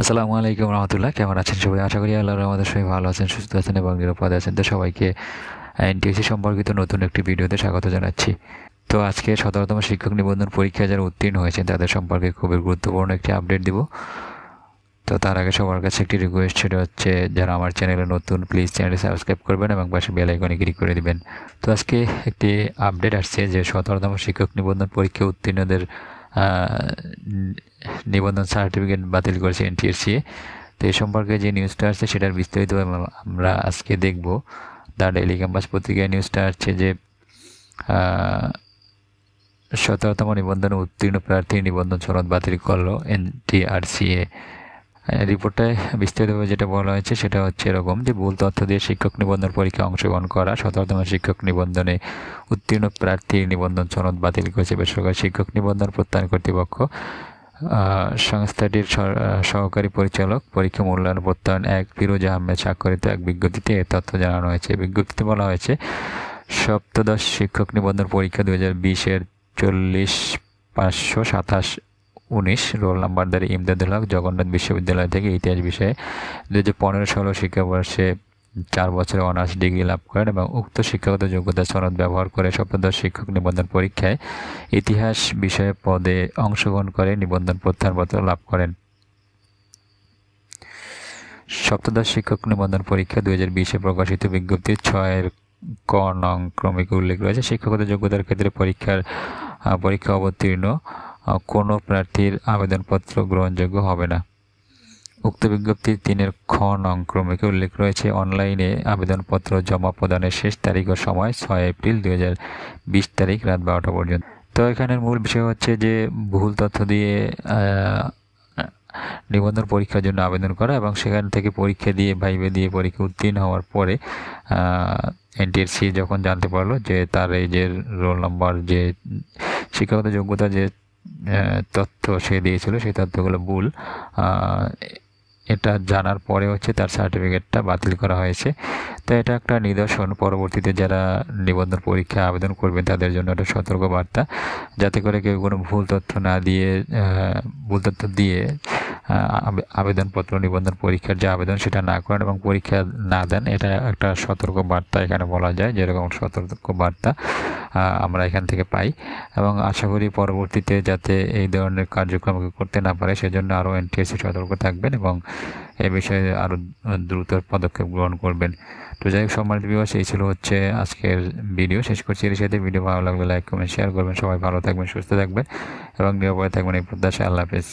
আসসালামু আলাইকুম রহমতুল্লাহ। কেমন আছেন সবাই? আশা করি আল্লাহর রহমতে সবাই ভালো আছেন, সুস্থ আছেন এবং নিরাপদে আছেন। তো সবাইকে এনটিএসসি সম্পর্কিত নতুন একটি ভিডিওতে স্বাগত জানাচ্ছি। তো আজকে 17তম শিক্ষক নিবন্ধন পরীক্ষায় যারা উত্তীর্ণ হয়েছেন তাদের সম্পর্কে খুবই গুরুত্বপূর্ণ একটি আপডেট দিব। তো তার আগে সবার কাছে একটি রিকোয়েস্ট, সেটা হচ্ছে যারা আমার চ্যানেলে নতুন, প্লিজ চ্যানেলটি সাবস্ক্রাইব করবেন এবং পাশে বেল আইকনে ক্লিক করে দিবেন। তো আজকে একটি আপডেট আসছে যে 17তম শিক্ষক নিবন্ধন পরীক্ষায় উত্তীর্ণদের নিবন্ধন সার্টিফিকেট বাতিল করেছে এনটিএসসি। তো এই সম্পর্কে যে নিউজটা আসছে সেটার বিস্তারিত আমরা আজকে দেখব। দ্য ডেইলি ক্যাম্পাস পত্রিকায় নিউজটা আসছে যে 17তম নিবন্ধনে উত্তীর্ণ প্রার্থীর নিবন্ধন সনদ বাতিল করলো এনটিআরসিএ। রিপোর্টটায় বিস্তারিতভাবে যেটা বলা হয়েছে সেটা হচ্ছে এরকম যে ভুল তথ্য দিয়ে শিক্ষক নিবন্ধন পরীক্ষায় অংশগ্রহণ করা 17তম শিক্ষক নিবন্ধনে উত্তীর্ণ প্রার্থীর নিবন্ধন সনদ বাতিল করেছে বেসরকারি শিক্ষক নিবন্ধন প্রত্যয়ন কর্তৃপক্ষ। সংস্থাটির সহকারী পরিচালক পরীক্ষা মূল্যায়ন প্রত্যয়ন 1 ফিরোজ আহমেদ স্বাক্ষরিত এক বিজ্ঞপ্তিতে এ তথ্য জানানো হয়েছে। বিজ্ঞপ্তিতে বলা হয়েছে, সপ্তদশ শিক্ষক নিবন্ধন পরীক্ষা 2020-এর 40-527-19 রোল নাম্বারধারী ইমদাদুল হক জগন্নাথ বিশ্ববিদ্যালয় থেকে ইতিহাস বিষয়ে 2015-16 শিক্ষাবর্ষে 4 বছরের অনার্স ডিগ্রি লাভ করেন এবং উক্ত শিক্ষাগত যোগ্যতা সনদ ব্যবহার করে সপ্তদশ শিক্ষক নিবন্ধন পরীক্ষায় ইতিহাস বিষয়ে পদে অংশগ্রহণ করে নিবন্ধন প্রত্যয়নপত্র লাভ করেন। সপ্তদশ শিক্ষক নিবন্ধন পরীক্ষা 2020-এ প্রকাশিত বিজ্ঞপ্তির 6-এর ক নং ক্রমিকে উল্লেখ রয়েছে, শিক্ষাগত যোগ্যতার ক্ষেত্রে পরীক্ষা অবতীর্ণ কোনো প্রার্থীর আবেদনপত্র গ্রহণযোগ্য হবে না। উক্ত বিজ্ঞপ্তির 3-এর খ নং ক্রমিকে উল্লেখ রয়েছে, অনলাইনে আবেদনপত্র জমা প্রদানের শেষ তারিখ ও সময় 6 এপ্রিল 2020 তারিখ রাত 12টা পর্যন্ত। তো এখানের মূল বিষয় হচ্ছে যে ভুল তথ্য দিয়ে নিবন্ধন পরীক্ষার জন্য আবেদন করা এবং সেখান থেকে পরীক্ষা দিয়ে ভাইভা দিয়ে পরীক্ষা উত্তীর্ণ হওয়ার পরে এনটিআরসি যখন জানতে পারলো যে তার এই যে রোল নাম্বার, যে শিক্ষাগত যোগ্যতা যে তথ্য সে দিয়েছিল সেই তথ্যগুলো ভুল, এটা জানার পরে হচ্ছে তার সার্টিফিকেটটা বাতিল করা হয়েছে। তো এটা একটা নিদর্শন, পরবর্তীতে যারা নিবন্ধন পরীক্ষায় আবেদন করবেন তাদের জন্য একটা সতর্ক বার্তা, যাতে করে কেউ কোনো ভুল তথ্য দিয়ে আবেদনপত্র নিবন্ধন পরীক্ষার যে আবেদন সেটা না করেন এবং পরীক্ষা না দেন। এটা একটা সতর্ক বার্তা এখানে বলা যায়, যেরকম সতর্ক বার্তা আমরা এখান থেকে পাই এবং আশা করি পরবর্তীতে যাতে এই ধরনের কার্যক্রম করতে না পারে সেজন্য আরও এনটিএসসি সতর্ক থাকবেন এবং এ বিষয়ে আরও দ্রুত পদক্ষেপ গ্রহণ করবেন। তো যাই হোক, সম্মানিত ভিউয়ার্স, এই ছিল হচ্ছে আজকের ভিডিও। শেষ করছি এর সাথে। ভিডিও ভালো লাগলে লাইক কমেন্ট শেয়ার করবেন। সবাই ভালো থাকবেন, সুস্থ থাকবেন এবং নিরাপদে থাকবেন, এই প্রত্যাশা। আল্লাহ হাফেজ।